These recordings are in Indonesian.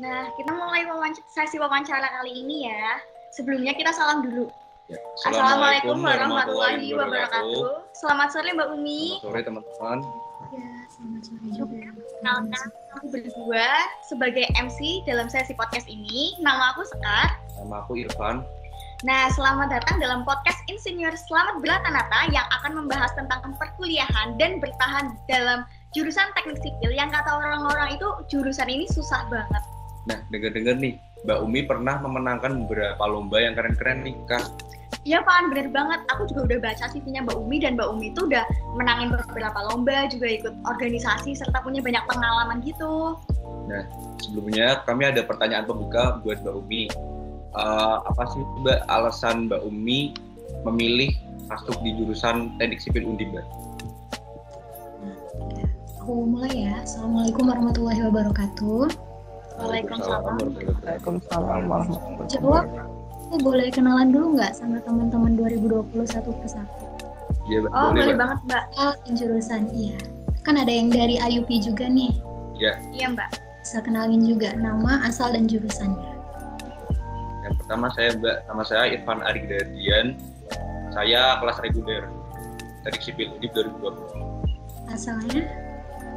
Nah, kita mulai sesi wawancara kali ini ya. Sebelumnya kita salam dulu. Ya. Assalamualaikum warahmatullahi wabarakatuh. Selamat sore Mbak Umi. Selamat sore teman-teman. Ya, selamat sore juga. Kenalkan, aku berdua sebagai MC dalam sesi podcast ini. Nama aku Sekar. Nama aku Irfan. Nah, selamat datang dalam podcast Insinyur Slamet Belatanata yang akan membahas tentang perkuliahan dan bertahan dalam jurusan teknik sipil yang kata orang-orang itu jurusan ini susah banget. Nah, dengar-dengar nih, Mbak Umi pernah memenangkan beberapa lomba yang keren-keren nih, Kak. Iya, Pan, bener banget. Aku juga udah baca CV-nya Mbak Umi, dan Mbak Umi itu udah menangin beberapa lomba, juga ikut organisasi, serta punya banyak pengalaman gitu. Nah, sebelumnya kami ada pertanyaan pembuka buat Mbak Umi. Apa sih Mbak alasan Mbak Umi memilih masuk di jurusan teknik sipil Undip, Mbak? Aku mulai ya. Assalamualaikum warahmatullahi wabarakatuh. Waalaikumsalam. Waalaikumsalam warahmatullahi wabarakatuh. Jawab, aku boleh kenalan dulu nggak sama teman-teman 2021 persatu? Iya, Mbak. Oh, boleh Mbak. banget, Mbak. Jurusan, iya. Kan ada yang dari IUP juga nih. Iya. Iya, Mbak. Bisa kenalin juga nama, asal, dan jurusannya. Yang pertama nama saya Irfan Ari Dardian. Saya kelas reguler teknik sipil Undip 2020. Asalnya?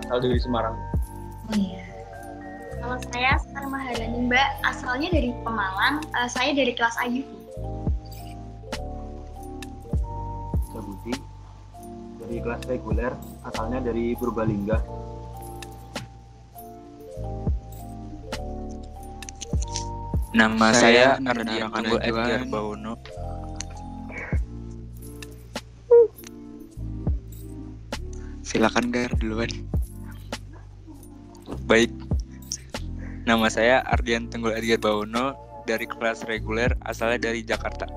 Asal dari Semarang. Oh iya. Kalau saya Sekar Maharani, Mbak, asalnya dari Pemalang, saya dari kelas IUP. Budi dari kelas reguler, asalnya dari Purbalingga. Nama saya Ardian Tunggul Edgar Bauno. Silakan Gar duluan. Baik. Nama saya Ardian Tunggul Edgar Bauno dari kelas reguler, asalnya dari Jakarta.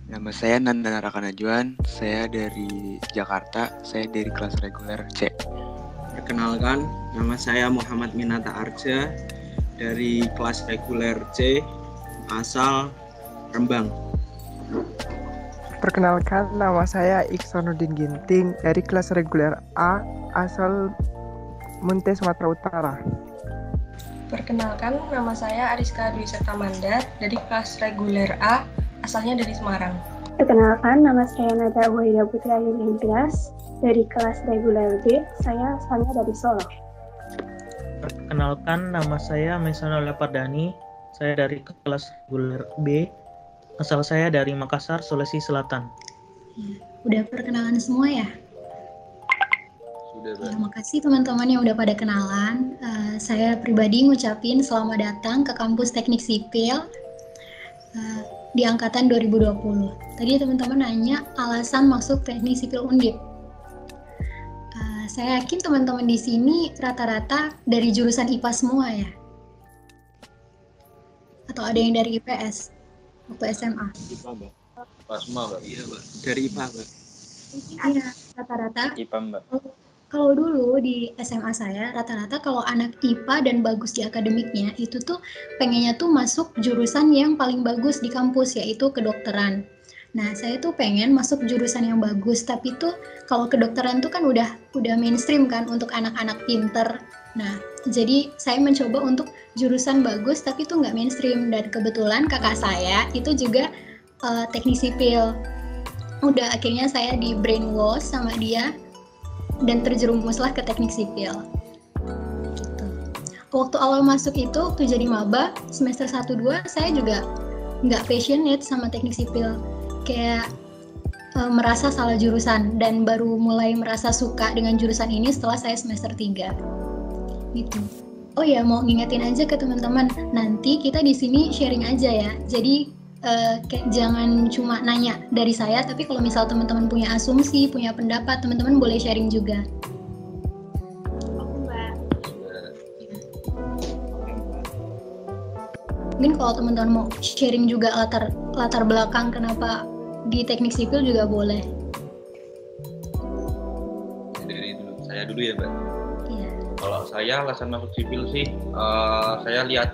Nama saya Nanda Naraka Najwan, saya dari Jakarta, saya dari kelas reguler C. Perkenalkan, nama saya Muhammad Minata Arja dari kelas reguler C, asal Rembang. Perkenalkan, nama saya Iksanuddin Ginting dari kelas reguler A, asal Munte, Sumatera Utara. Perkenalkan, nama saya Ariska Dwi Sertamanda dari kelas reguler A, asalnya dari Semarang. Perkenalkan, nama saya Nada Wahida Putri Ayu Indras dari kelas reguler B, saya asalnya dari Solo. Perkenalkan, nama saya Mesana Lepardani, saya dari kelas reguler B, asal saya dari Makassar, Sulawesi Selatan. Ya, udah perkenalan semua ya? Sudah, Mbak. Terima kasih teman-teman yang udah pada kenalan. Saya pribadi ngucapin selamat datang ke kampus Teknik Sipil di angkatan 2020. Tadi teman-teman nanya alasan masuk Teknik Sipil Undip. Saya yakin teman-teman di sini rata-rata dari jurusan IPA semua ya? Atau ada yang dari IPS waktu SMA? IPA, Mbak. IPA semua, Mbak. Iya, Mbak. Dari IPA, Mbak. Iya, rata-rata. IPA, Mbak. Kalau dulu di SMA saya, rata-rata kalau anak IPA dan bagus di akademiknya, itu tuh pengennya tuh masuk jurusan yang paling bagus di kampus, yaitu kedokteran. Nah, saya tuh pengen masuk jurusan yang bagus, tapi tuh kalau kedokteran tuh kan udah mainstream kan untuk anak-anak pinter. Nah, jadi saya mencoba untuk jurusan bagus, tapi tuh nggak mainstream. Dan kebetulan kakak saya itu juga teknik sipil. Udah akhirnya saya di brainwash sama dia, dan terjerumuslah ke teknik sipil. Gitu. Waktu awal masuk itu, waktu jadi maba, semester 1-2, saya juga nggak passionate sama teknik sipil. Kayak merasa salah jurusan, dan baru mulai merasa suka dengan jurusan ini setelah saya semester 3. Gitu. Oh ya, mau ngingetin aja ke teman-teman, nanti kita di sini sharing aja ya. Jadi kayak jangan cuma nanya dari saya, tapi kalau misal teman-teman punya asumsi, punya pendapat, teman-teman boleh sharing juga. Oke, Mbak. Mungkin kalau teman-teman mau sharing juga latar belakang kenapa di teknik sipil juga boleh. Saya dulu ya, Mbak. Iya. Kalau saya alasan masuk sipil sih, saya lihat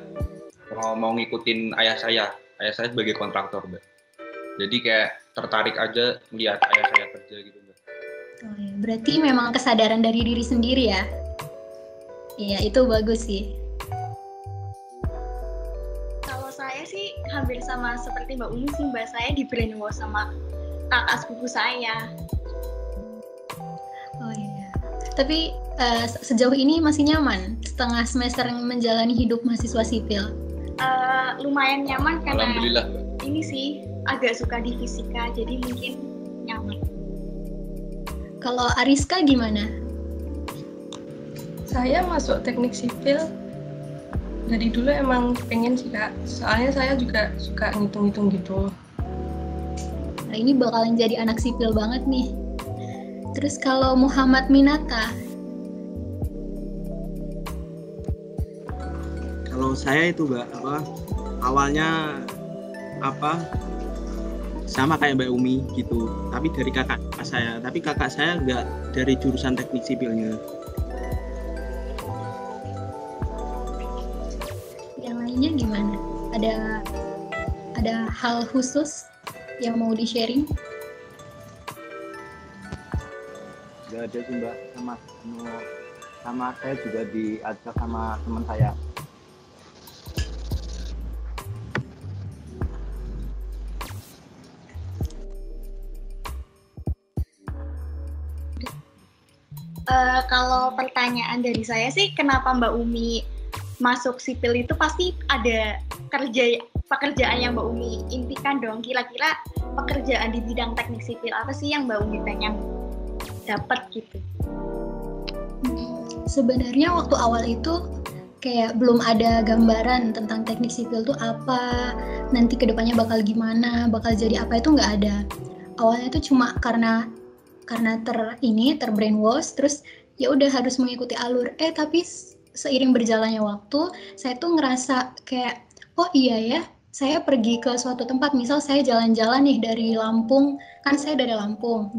mau ngikutin ayah saya. Ayah saya sebagai kontraktor, Mbak. Jadi kayak tertarik aja melihat ayah saya kerja gitu, Mbak. Oh, ya. Berarti memang kesadaran dari diri sendiri ya? Iya, itu bagus sih. Kalau saya sih hampir sama seperti Mbak Umi sih, Mbak. Saya di brainwash sama kakak sepupu saya. Oh iya. Tapi sejauh ini masih nyaman setengah semester menjalani hidup mahasiswa sipil? Lumayan nyaman karena Alhamdulillah. ini sih agak suka di fisika, jadi mungkin nyaman. Kalau Ariska gimana? Saya masuk teknik sipil dari dulu emang pengen sih Kak, soalnya saya juga suka ngitung-ngitung gitu. Nah, ini bakalan jadi anak sipil banget nih. Terus kalau Muhammad Minata? Kalau saya itu Mbak, awalnya sama kayak Mbak Umi gitu, tapi dari kakak saya. Tapi kakak saya nggak dari jurusan teknik sipilnya. Yang lainnya gimana? Ada hal khusus yang mau di-sharing? Gak ada sih Mbak, sama saya juga diajak sama teman saya. Kalau pertanyaan dari saya sih, kenapa Mbak Umi masuk sipil itu pasti ada pekerjaan yang Mbak Umi impikan dong. Kira-kira pekerjaan di bidang teknik sipil apa sih yang Mbak Umi pengen dapat gitu? Sebenarnya waktu awal itu kayak belum ada gambaran tentang teknik sipil tuh apa, nanti kedepannya bakal gimana, bakal jadi apa, itu nggak ada. Awalnya itu cuma karena terbrainwash, terus ya udah harus mengikuti alur. Tapi seiring berjalannya waktu, saya tuh ngerasa kayak, oh iya ya, saya pergi ke suatu tempat, misal saya jalan-jalan nih dari Lampung, kan saya dari Lampung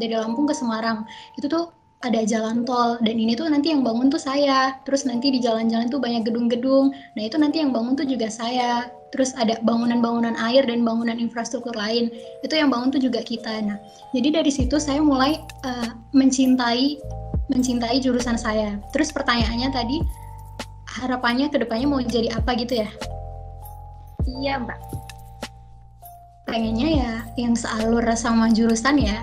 ke Semarang, itu tuh ada jalan tol, dan ini tuh nanti yang bangun tuh saya, terus nanti di jalan-jalan tuh banyak gedung-gedung, nah itu nanti yang bangun tuh juga saya, terus ada bangunan-bangunan air dan bangunan infrastruktur lain, itu yang bangun tuh juga kita. Nah, jadi dari situ saya mulai mencintai jurusan saya. Terus pertanyaannya tadi, harapannya kedepannya mau jadi apa gitu ya? Iya Mbak. Pengennya ya yang sealur sama jurusan ya.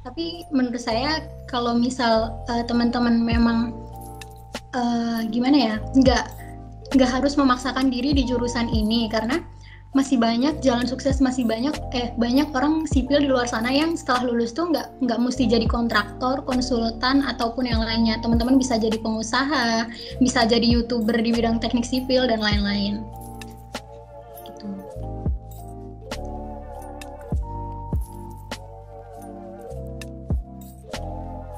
Tapi menurut saya kalau misal teman-teman memang gimana ya, nggak harus memaksakan diri di jurusan ini, karena masih banyak jalan sukses, banyak orang sipil di luar sana yang setelah lulus tuh nggak mesti jadi kontraktor, konsultan ataupun yang lainnya. Teman-teman bisa jadi pengusaha, bisa jadi YouTuber di bidang teknik sipil dan lain-lain. Gitu.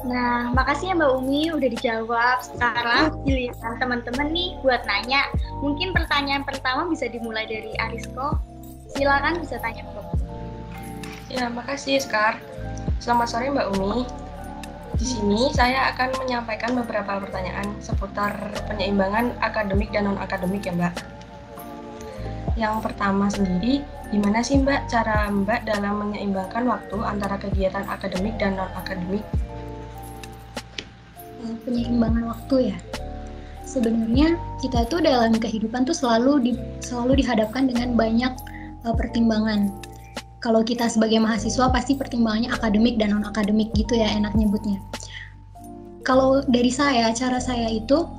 Nah, makasih ya Mbak Umi udah dijawab. Sekarang giliran teman-teman nih buat nanya. Mungkin pertanyaan pertama bisa dimulai dari Arisko. Silakan bisa tanya Mbak. Ya, makasih Skar. Selamat sore Mbak Umi. Di sini saya akan menyampaikan beberapa pertanyaan seputar penyeimbangan akademik dan non-akademik ya Mbak. Yang pertama sendiri, gimana sih Mbak cara Mbak dalam menyeimbangkan waktu antara kegiatan akademik dan non-akademik? Penyeimbangan waktu ya. Sebenarnya kita tuh dalam kehidupan tuh selalu dihadapkan dengan banyak pertimbangan. Kalau kita sebagai mahasiswa pasti pertimbangannya akademik dan non akademik gitu ya, enak nyebutnya. Kalau dari saya, cara saya itu,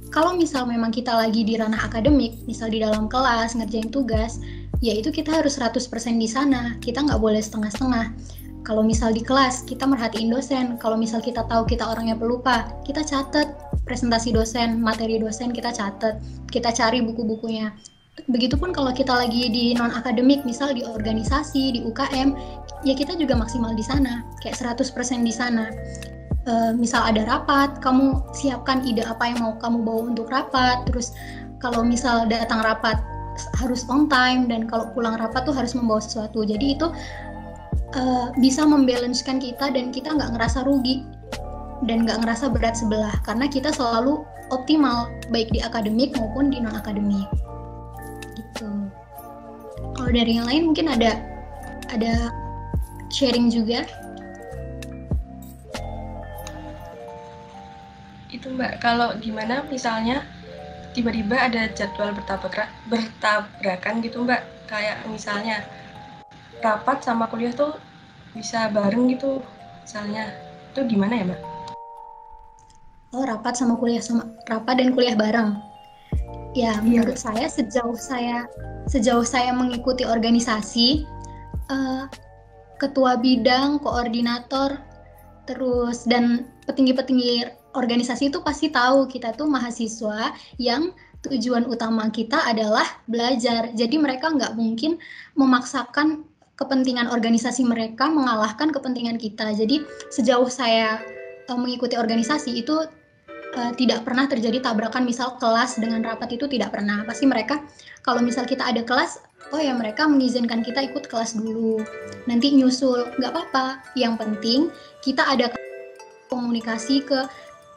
kalau misal memang kita lagi di ranah akademik, misal di dalam kelas ngerjain tugas, ya itu kita harus 100% di sana. Kita nggak boleh setengah-setengah. Kalau misal di kelas, kita merhatiin dosen. Kalau misal kita tahu kita orangnya pelupa, kita catat presentasi dosen, materi dosen, kita catat. Kita cari buku-bukunya. Begitupun kalau kita lagi di non-akademik, misal di organisasi, di UKM, ya kita juga maksimal di sana, kayak 100% di sana. Misal ada rapat, kamu siapkan ide apa yang mau kamu bawa untuk rapat. Terus kalau misal datang rapat harus on time, dan kalau pulang rapat tuh harus membawa sesuatu. Jadi itu bisa membalancekan kita, dan kita nggak ngerasa rugi dan nggak ngerasa berat sebelah, karena kita selalu optimal baik di akademik maupun di non akademik gitu. Kalau dari yang lain mungkin ada sharing juga. Itu Mbak, kalau gimana misalnya tiba-tiba ada jadwal bertabrakan gitu Mbak, kayak misalnya rapat sama kuliah tuh bisa bareng gitu misalnya, itu gimana ya Mbak? Oh, rapat dan kuliah bareng. Ya, menurut saya sejauh saya mengikuti organisasi, ketua bidang, koordinator, terus dan petinggi-petinggi organisasi itu pasti tahu kita tuh mahasiswa yang tujuan utama kita adalah belajar. Jadi mereka nggak mungkin memaksakan kepentingan organisasi mereka mengalahkan kepentingan kita. Jadi sejauh saya mengikuti organisasi itu tidak pernah terjadi tabrakan, misal kelas dengan rapat itu tidak pernah. Pasti mereka kalau misal kita ada kelas, oh ya mereka mengizinkan kita ikut kelas dulu, nanti nyusul, nggak apa-apa. Yang penting kita ada komunikasi ke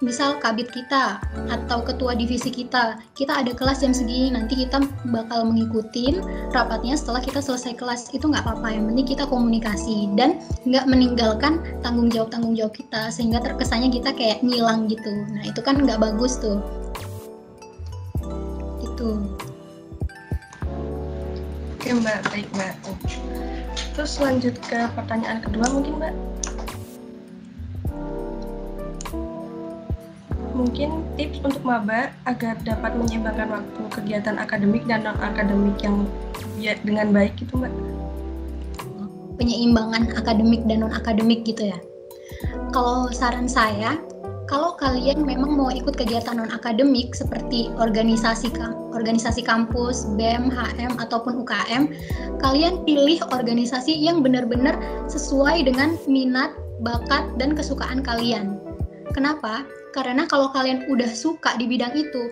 misal kabit kita atau ketua divisi kita ada kelas jam segini, nanti kita bakal mengikutin rapatnya setelah kita selesai kelas. Itu nggak apa-apa, yang penting kita komunikasi dan nggak meninggalkan tanggung jawab kita sehingga terkesannya kita kayak ngilang gitu. Nah itu kan nggak bagus tuh. Itu. Oke Mbak, baik Mbak. Terus lanjut ke pertanyaan kedua mungkin Mbak. Mungkin tips untuk maba agar dapat menyeimbangkan waktu kegiatan akademik dan non-akademik yang dengan baik gitu Mbak. Penyeimbangan akademik dan non-akademik gitu ya. Kalau saran saya, kalau kalian memang mau ikut kegiatan non-akademik seperti organisasi kampus, BEM, HM, ataupun UKM, kalian pilih organisasi yang benar-benar sesuai dengan minat, bakat, dan kesukaan kalian. Kenapa? Karena kalau kalian udah suka di bidang itu,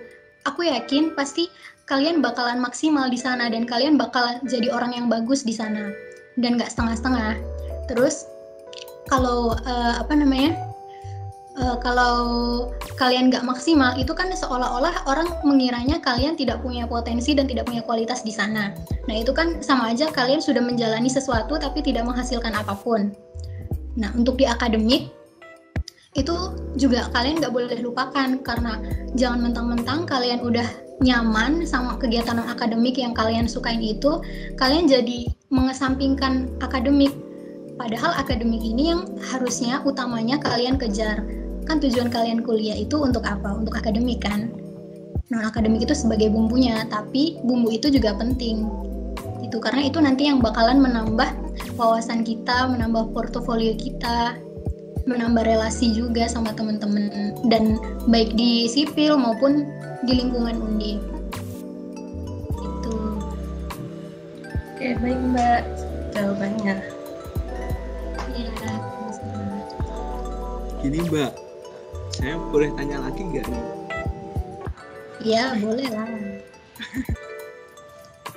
aku yakin pasti kalian bakalan maksimal di sana dan kalian bakalan jadi orang yang bagus di sana dan nggak setengah-setengah. Terus kalau kalau kalian nggak maksimal, itu kan seolah-olah orang mengiranya kalian tidak punya potensi dan tidak punya kualitas di sana. Nah itu kan sama aja kalian sudah menjalani sesuatu tapi tidak menghasilkan apapun. Nah untuk di akademik, itu juga kalian nggak boleh lupakan, karena jangan mentang-mentang kalian udah nyaman sama kegiatan akademik yang kalian sukain itu, kalian jadi mengesampingkan akademik. Padahal akademik ini yang harusnya utamanya kalian kejar. Kan tujuan kalian kuliah itu untuk apa? Untuk akademik kan? Non-akademik itu sebagai bumbunya, tapi bumbu itu juga penting. Itu karena itu nanti yang bakalan menambah wawasan kita, menambah portofolio kita, menambah relasi juga sama teman-teman, dan baik di sipil maupun di lingkungan Undip. Itu. Oke, baik Mbak jawabannya. Iya. Gini Mbak, saya boleh tanya lagi nggak nih? Iya, boleh lah.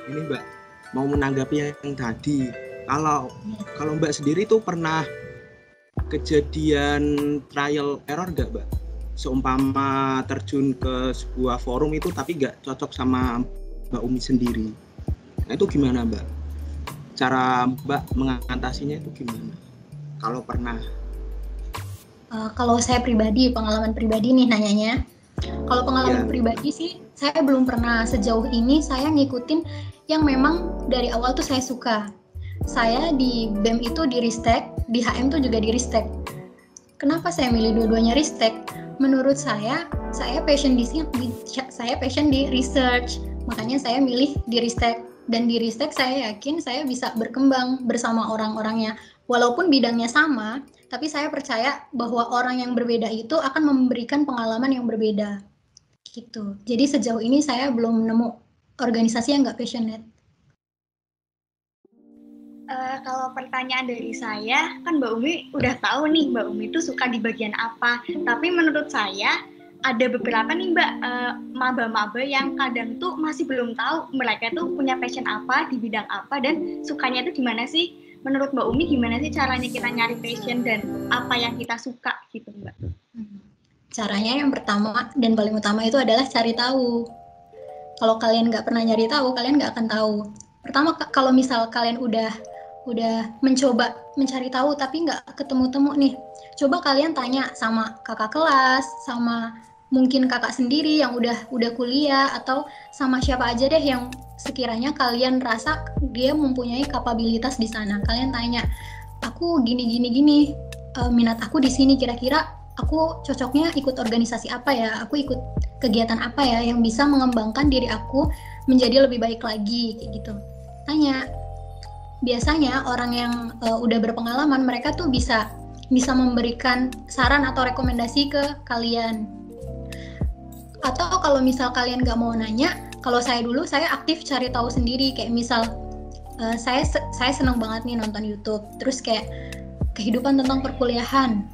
Ini Mbak, mau menanggapi yang tadi. Kalau Mbak sendiri tuh pernah kejadian trial error nggak Mbak? Seumpama terjun ke sebuah forum itu tapi nggak cocok sama Mbak Umi sendiri. Nah itu gimana Mbak? Cara Mbak mengatasinya itu gimana? Kalau pernah? Kalau saya pribadi, pengalaman pribadi nih nanyanya. Kalau pengalaman pribadi sih, saya belum pernah sejauh ini saya ngikutin yang memang dari awal tuh saya suka. Saya di BEM itu di Ristek, di HM tuh juga di Ristek. Kenapa saya milih dua-duanya Ristek? Menurut saya passion di research, makanya saya milih di Ristek. Dan di Ristek saya yakin saya bisa berkembang bersama orang-orangnya. Walaupun bidangnya sama, tapi saya percaya bahwa orang yang berbeda itu akan memberikan pengalaman yang berbeda. Gitu. Jadi sejauh ini saya belum nemu organisasi yang nggak passionate. Kalau pertanyaan dari saya, kan Mbak Umi udah tahu nih Mbak Umi itu suka di bagian apa. Tapi menurut saya ada beberapa nih Mbak maba-maba yang kadang tuh masih belum tahu mereka tuh punya passion apa, di bidang apa, dan sukanya itu di mana sih. Menurut Mbak Umi gimana sih caranya kita nyari passion dan apa yang kita suka gitu Mbak? Caranya yang pertama dan paling utama itu adalah cari tahu. Kalau kalian nggak pernah nyari tahu, kalian nggak akan tahu. Pertama, kalau misal kalian udah mencoba mencari tahu tapi nggak ketemu-temu nih, coba kalian tanya sama kakak kelas, sama mungkin kakak sendiri yang udah kuliah, atau sama siapa aja deh yang sekiranya kalian rasa dia mempunyai kapabilitas di sana. Kalian tanya, aku gini, minat aku di sini, kira-kira aku cocoknya ikut organisasi apa ya, aku ikut kegiatan apa ya yang bisa mengembangkan diri aku menjadi lebih baik lagi, kayak gitu. Tanya. Biasanya orang yang udah berpengalaman, mereka tuh bisa memberikan saran atau rekomendasi ke kalian. Atau kalau misal kalian nggak mau nanya, kalau saya dulu saya aktif cari tahu sendiri, kayak misal saya senang banget nih nonton YouTube, terus kayak kehidupan tentang perkuliahan.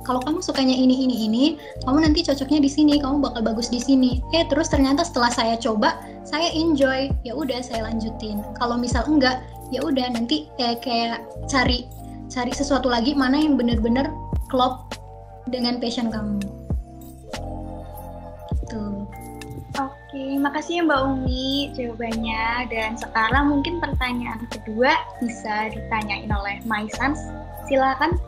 Kalau kamu sukanya ini, kamu nanti cocoknya di sini, kamu bakal bagus di sini. Terus ternyata setelah saya coba, saya enjoy, ya udah saya lanjutin. Kalau misal enggak, ya udah nanti kayak cari sesuatu lagi mana yang benar-benar klop dengan passion kamu. Tuh. Oke, makasih ya Mbak Umi jawabannya. Dan sekarang mungkin pertanyaan kedua bisa ditanyain oleh Maisans. Silakan.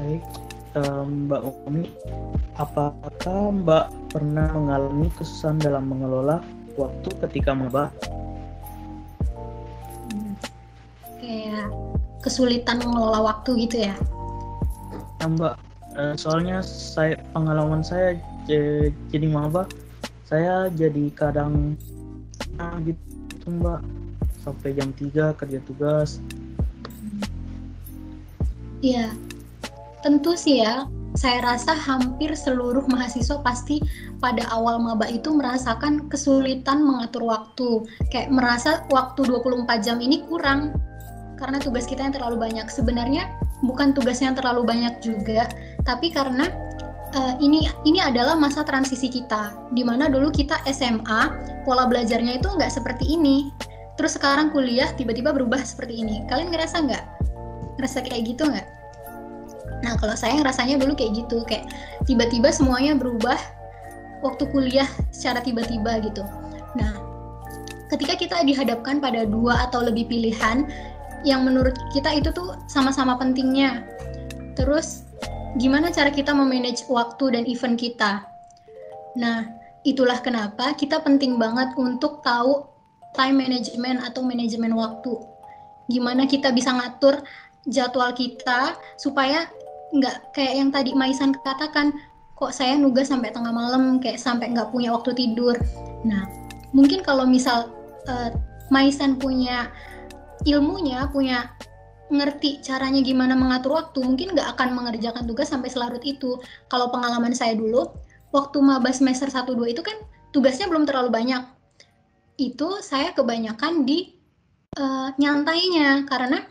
Baik, Mbak Umi, apakah Mbak pernah mengalami kesusahan dalam mengelola waktu ketika maba? Kayak kesulitan mengelola waktu gitu ya? Ya, Mbak, soalnya pengalaman saya jadi maba, saya jadi kadang gitu Mbak, sampai jam 3 kerja tugas. Iya, tentu sih ya, saya rasa hampir seluruh mahasiswa pasti pada awal maba itu merasakan kesulitan mengatur waktu. Kayak merasa waktu 24 jam ini kurang, karena tugas kita yang terlalu banyak. Sebenarnya bukan tugasnya yang terlalu banyak juga, tapi karena ini adalah masa transisi kita, dimana dulu kita SMA, pola belajarnya itu nggak seperti ini. Terus sekarang kuliah, tiba-tiba berubah seperti ini. Kalian ngerasa nggak? Ngerasa kayak gitu nggak? Nah, kalau saya ngerasanya dulu kayak gitu, kayak tiba-tiba semuanya berubah waktu kuliah secara tiba-tiba gitu. Nah, ketika kita dihadapkan pada 2 atau lebih pilihan yang menurut kita itu tuh sama-sama pentingnya, terus gimana cara kita memanage waktu dan event kita? Nah, itulah kenapa kita penting banget untuk tahu time management atau manajemen waktu. Gimana kita bisa ngatur jadwal kita supaya nggak kayak yang tadi Maisan katakan, kok saya nugas sampai tengah malam, kayak sampai nggak punya waktu tidur. Nah, mungkin kalau misal Maisan punya ilmunya, punya ngerti caranya gimana mengatur waktu, mungkin nggak akan mengerjakan tugas sampai selarut itu. Kalau pengalaman saya dulu, waktu maba semester 1-2 itu kan tugasnya belum terlalu banyak. Itu saya kebanyakan di nyantainya, karena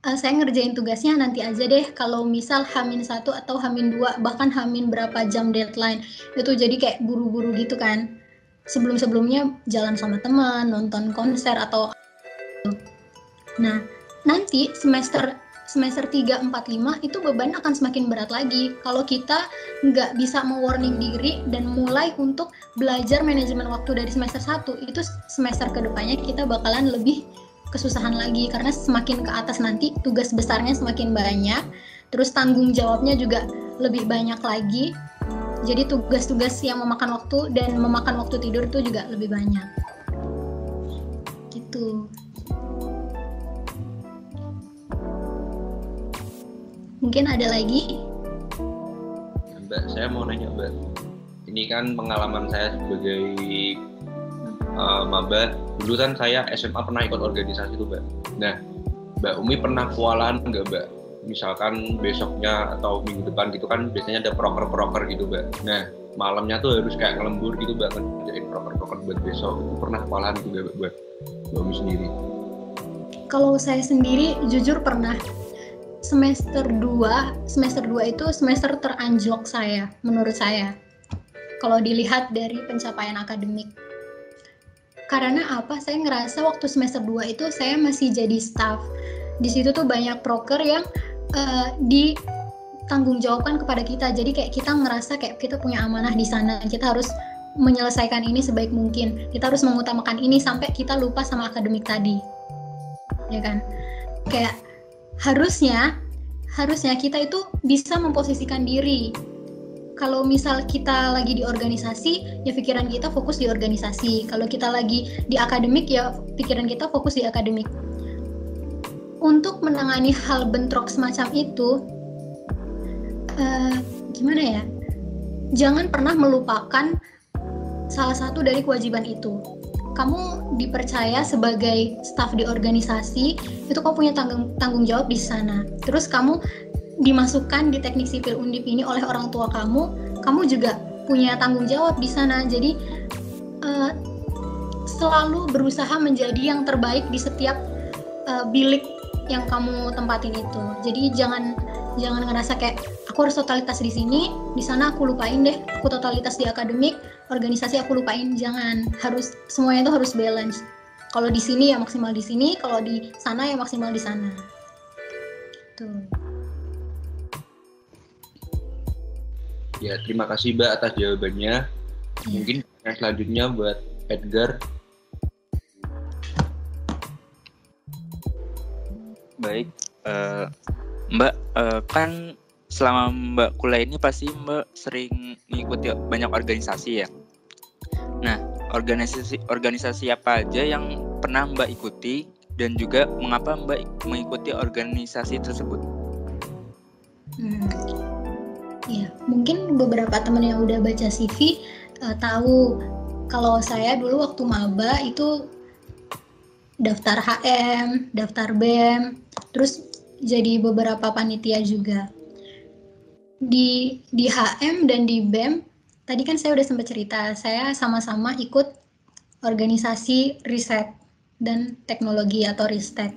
saya ngerjain tugasnya nanti aja deh, kalau misal H-1 atau H-2, bahkan H- berapa jam deadline. Itu jadi kayak buru-buru gitu kan. Sebelum-sebelumnya jalan sama teman, nonton konser atau. Nah, nanti semester 3, 4, 5 itu beban akan semakin berat lagi kalau kita nggak bisa mewarning diri dan mulai untuk belajar manajemen waktu dari semester 1. Itu semester kedepannya kita bakalan lebih kesusahan lagi, karena semakin ke atas nanti tugas besarnya semakin banyak, terus tanggung jawabnya juga lebih banyak lagi. Jadi tugas-tugas yang memakan waktu dan memakan waktu tidur itu juga lebih banyak. Gitu. Mungkin ada lagi? Mbak, saya mau nanya Mbak. Ini kan pengalaman saya sebagai maba. Dulu kan saya SMA pernah ikut organisasi tuh Mbak. Nah, Mbak Umi pernah kewalahan nggak Mbak? Misalkan besoknya atau minggu depan gitu kan biasanya ada proker-proker gitu Mbak. Nah, malamnya tuh harus kayak ngelembur gitu Mbak, ngerjain proker-proker buat besok. Itu pernah kewalahan juga buat Mbak Umi sendiri? Kalau saya sendiri jujur pernah. Semester 2 itu semester teranjlok saya, menurut saya. Kalau dilihat dari pencapaian akademik. Karena apa? Saya ngerasa waktu semester 2 itu saya masih jadi staff. Di situ tuh banyak proker yang ditanggung jawabkan kepada kita. Jadi kayak kita ngerasa kayak kita punya amanah di sana. Kita harus menyelesaikan ini sebaik mungkin. Kita harus mengutamakan ini sampai kita lupa sama akademik tadi. Ya kan? Kayak harusnya kita itu bisa memposisikan diri. Kalau misal kita lagi di organisasi, ya pikiran kita fokus di organisasi. Kalau kita lagi di akademik, ya pikiran kita fokus di akademik. Untuk menangani hal bentrok semacam itu, gimana ya? Jangan pernah melupakan salah satu dari kewajiban itu. Kamu dipercaya sebagai staf di organisasi, itu kamu punya tanggung jawab di sana. Terus kamu dimasukkan di teknik sipil Undip ini oleh orang tua kamu juga punya tanggung jawab di sana. Jadi selalu berusaha menjadi yang terbaik di setiap bilik yang kamu tempatin itu. Jadi jangan ngerasa kayak aku harus totalitas di sini, di sana aku lupain deh. Aku totalitas di akademik, organisasi aku lupain. Jangan, semuanya itu harus balance. Kalau di sini ya maksimal di sini, kalau di sana ya maksimal di sana. Tuh. Ya, terima kasih Mbak atas jawabannya. Mungkin yang selanjutnya buat Edgar. Baik, Mbak, kan selama Mbak kuliah ini pasti Mbak sering mengikuti banyak organisasi ya. Nah, organisasi apa aja yang pernah Mbak ikuti dan juga mengapa Mbak mengikuti organisasi tersebut? Ya, mungkin beberapa teman yang udah baca CV tahu kalau saya dulu waktu maba itu daftar HM, daftar BEM, terus jadi beberapa panitia juga. Di HM dan di BEM, tadi kan saya udah sempat cerita, saya sama-sama ikut organisasi riset dan teknologi atau Ristek.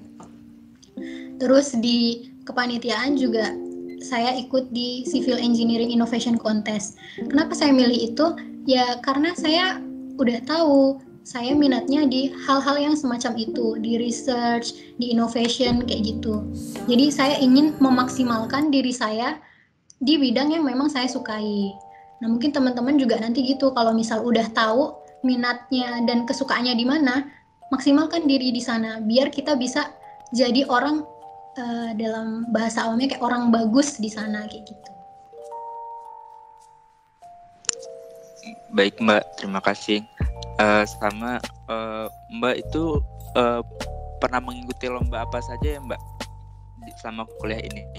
Terus di kepanitiaan juga saya ikut di Civil Engineering Innovation Contest. Kenapa saya milih itu? Ya karena saya udah tahu saya minatnya di hal-hal yang semacam itu, di research, di innovation, kayak gitu. Jadi saya ingin memaksimalkan diri saya di bidang yang memang saya sukai. Nah mungkin teman-teman juga nanti gitu, kalau misal udah tahu minatnya dan kesukaannya di mana, maksimalkan diri di sana, biar kita bisa jadi orang, dalam bahasa awamnya kayak orang bagus di sana, kayak gitu. Baik Mbak, terima kasih. Sama Mbak itu pernah mengikuti lomba apa saja ya Mbak selama kuliah ini?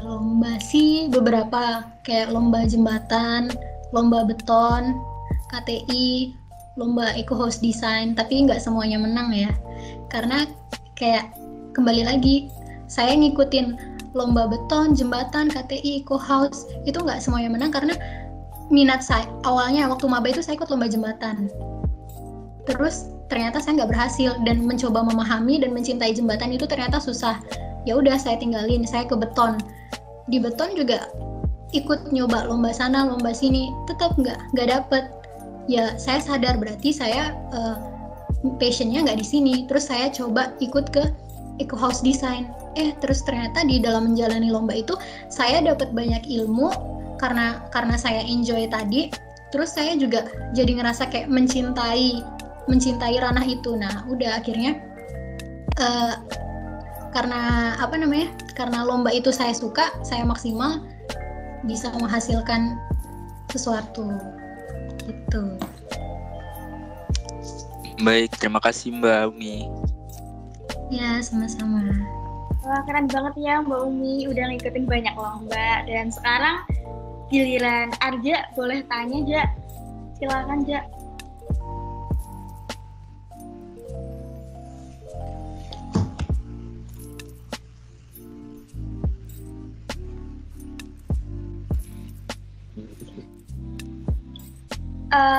Lomba sih beberapa, kayak lomba jembatan, lomba beton, KTI, lomba eco house design, tapi nggak semuanya menang ya. Karena kayak kembali lagi, saya ngikutin lomba beton, jembatan, KTI, eco house, itu nggak semuanya menang karena minat saya awalnya waktu maba itu saya ikut lomba jembatan, terus ternyata saya nggak berhasil dan mencoba memahami dan mencintai jembatan itu ternyata susah. Ya udah saya tinggalin, saya ke beton. Di beton juga ikut nyoba lomba sana lomba sini, tetap nggak dapet. Ya saya sadar berarti saya passionnya nggak di sini. Terus saya coba ikut ke eco house design. Terus ternyata di dalam menjalani lomba itu saya dapat banyak ilmu karena saya enjoy tadi. Terus saya juga jadi ngerasa kayak mencintai ranah itu. Nah udah akhirnya karena lomba itu saya suka, saya maksimal bisa menghasilkan sesuatu gitu. Baik, terima kasih Mbak Umi. Ya, sama-sama. Wah, keren banget ya Mbak Umi, udah ngikutin banyak lomba. Dan sekarang giliran Arja, boleh tanya Ja? Silakan Ja.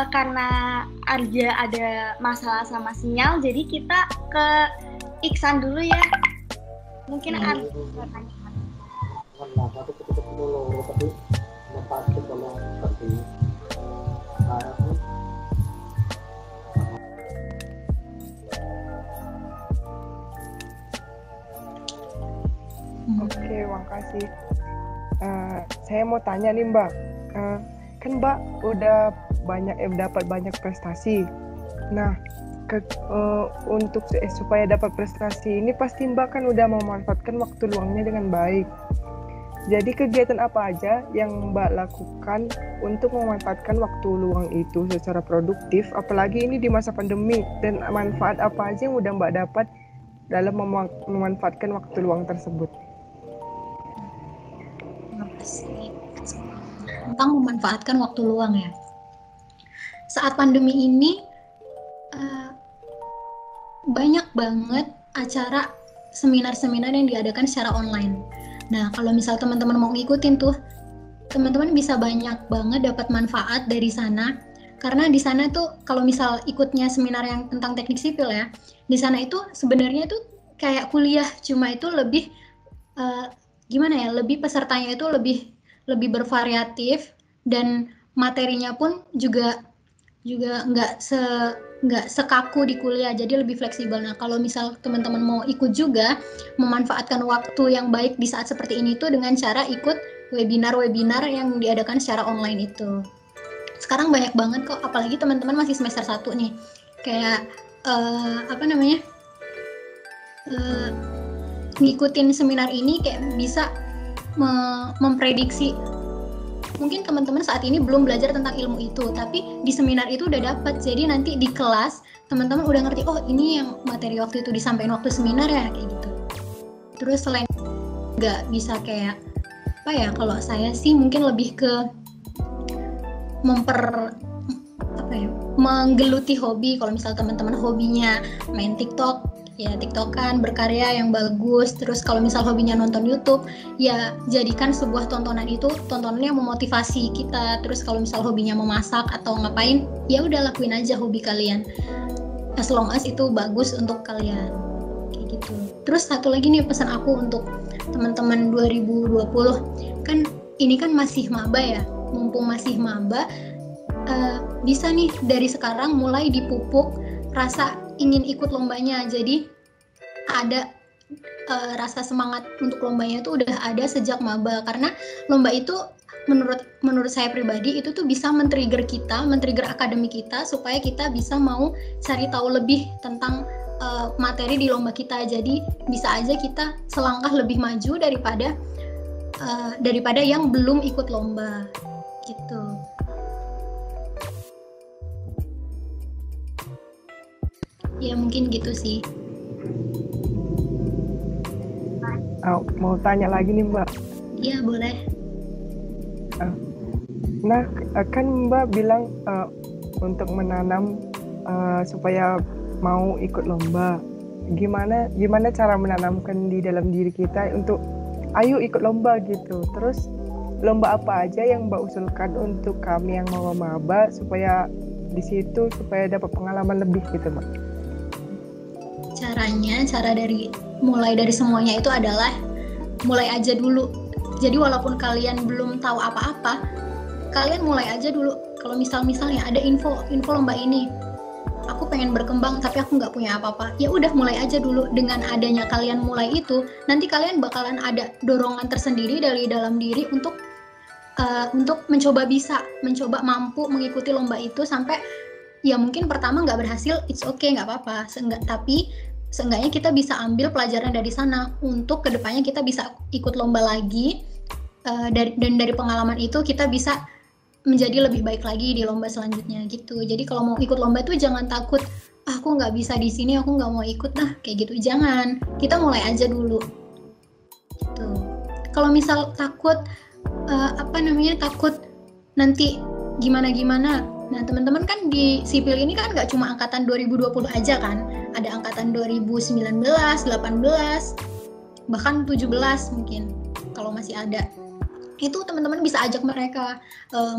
Karena Arja ada masalah sama sinyal, jadi kita ke Iksan dulu ya. Mungkin Arja bisa tanya. Oke, makasih. Saya mau tanya nih Mbak, kan Mbak udah dapat banyak prestasi. Nah, untuk supaya dapat prestasi ini pasti Mbak kan udah memanfaatkan waktu luangnya dengan baik. Jadi kegiatan apa aja yang Mbak lakukan untuk memanfaatkan waktu luang itu secara produktif, apalagi ini di masa pandemi, dan manfaat apa aja yang udah Mbak dapat dalam memanfaatkan waktu luang tersebut? Tentang memanfaatkan waktu luang ya. Saat pandemi ini banyak banget acara seminar-seminar yang diadakan secara online. Nah, kalau misal teman-teman mau ngikutin tuh, teman-teman bisa banyak banget dapat manfaat dari sana. Karena di sana tuh kalau misal ikutnya seminar yang tentang teknik sipil ya, di sana itu sebenarnya tuh kayak kuliah, cuma itu lebih lebih pesertanya itu lebih bervariatif dan materinya pun juga nggak sekaku di kuliah, jadi lebih fleksibel. Nah, kalau misal teman-teman mau ikut juga, memanfaatkan waktu yang baik di saat seperti ini tuh dengan cara ikut webinar-webinar yang diadakan secara online itu. Sekarang banyak banget kok, apalagi teman-teman masih semester 1 nih. Kayak ngikutin seminar ini kayak bisa memprediksi. Mungkin teman-teman saat ini belum belajar tentang ilmu itu, tapi di seminar itu udah dapat. Jadi nanti di kelas teman-teman udah ngerti, oh ini yang materi waktu itu disampaikan waktu seminar ya, kayak gitu. Terus selain nggak bisa kayak kalau saya sih mungkin lebih ke menggeluti hobi. Kalau misal teman-teman hobinya main TikTok, ya TikTokan, berkarya yang bagus. Terus kalau misal hobinya nonton YouTube, ya jadikan sebuah tontonan itu tontonan yang memotivasi kita. Terus kalau misal hobinya memasak atau ngapain, ya udah lakuin aja hobi kalian, as long as itu bagus untuk kalian, kayak gitu. Terus satu lagi nih pesan aku untuk teman-teman 2020, kan ini kan masih maba ya, mumpung masih maba, bisa nih dari sekarang mulai dipupuk rasa ingin ikut lombanya. Jadi ada rasa semangat untuk lombanya itu udah ada sejak maba, karena lomba itu menurut saya pribadi itu tuh bisa men-trigger akademik kita supaya kita bisa mau cari tahu lebih tentang materi di lomba kita. Jadi bisa aja kita selangkah lebih maju daripada yang belum ikut lomba gitu. Ya mungkin gitu sih. Mau tanya lagi nih Mbak. Iya boleh. Nah kan Mbak bilang untuk menanam supaya mau ikut lomba. Gimana cara menanamkan di dalam diri kita untuk ayo ikut lomba gitu. Terus lomba apa aja yang Mbak usulkan untuk kami yang mau maba supaya di situ supaya dapat pengalaman lebih gitu Mbak? Mulai dari semuanya itu adalah mulai aja dulu. Jadi walaupun kalian belum tahu apa-apa, kalian mulai aja dulu. Kalau misalnya ada info lomba ini, aku pengen berkembang tapi aku nggak punya apa-apa, ya udah mulai aja dulu. Dengan adanya kalian mulai itu, nanti kalian bakalan ada dorongan tersendiri dari dalam diri untuk mencoba mampu mengikuti lomba itu sampai ya mungkin pertama nggak berhasil, it's okay, nggak apa-apa. Tapi seenggaknya kita bisa ambil pelajaran dari sana untuk kedepannya kita bisa ikut lomba lagi, dan dari pengalaman itu kita bisa menjadi lebih baik lagi di lomba selanjutnya gitu. Jadi kalau mau ikut lomba tuh jangan takut, aku nggak bisa di sini, aku nggak mau ikut, kayak gitu. Jangan, kita mulai aja dulu gitu. Kalau misal takut takut nanti gimana. Nah, teman-teman kan di sipil ini kan nggak cuma angkatan 2020 aja kan, ada angkatan 2019, 18, bahkan 17 mungkin kalau masih ada. Itu teman-teman bisa ajak mereka,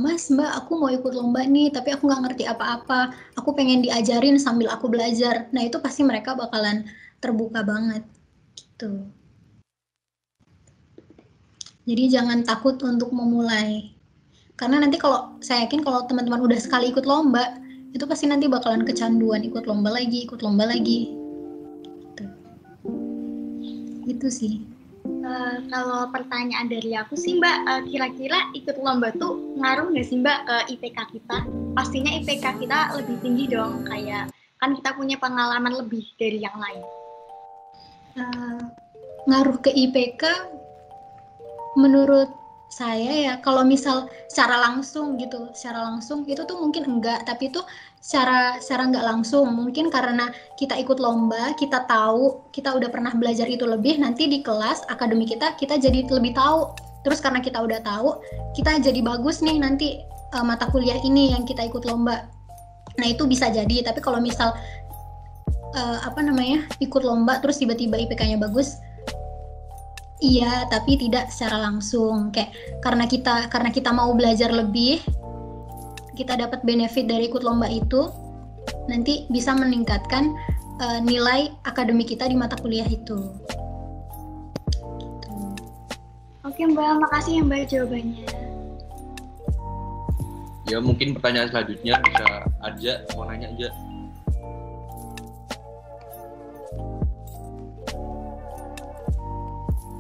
Mas, Mbak, aku mau ikut lomba nih, tapi aku nggak ngerti apa-apa, aku pengen diajarin sambil aku belajar. Nah, itu pasti mereka bakalan terbuka banget gitu. Jadi jangan takut untuk memulai. Karena nanti saya yakin kalau teman-teman udah sekali ikut lomba, itu pasti nanti bakalan kecanduan ikut lomba lagi. Gitu sih. Kalau pertanyaan dari aku sih Mbak, kira-kira ikut lomba tuh ngaruh nggak sih Mbak ke IPK kita? Pastinya IPK kita lebih tinggi dong, kayak kan kita punya pengalaman lebih dari yang lain. Ngaruh ke IPK menurut saya ya, kalau misal secara langsung itu tuh mungkin enggak, tapi itu secara nggak langsung, mungkin karena kita ikut lomba, kita tahu, kita udah pernah belajar itu lebih, nanti di kelas akademik kita jadi lebih tahu, terus karena kita udah tahu, kita jadi bagus nih nanti mata kuliah ini yang kita ikut lomba. Nah itu bisa jadi, tapi kalau misal ikut lomba terus tiba-tiba IPK-nya bagus, iya, tapi tidak secara langsung. Kayak karena kita mau belajar lebih, kita dapat benefit dari ikut lomba itu, nanti bisa meningkatkan nilai akademik kita di mata kuliah itu. Gitu. Oke Mbak, makasih ya Mbak jawabannya. Ya mungkin pertanyaan selanjutnya bisa Arja mau nanya aja.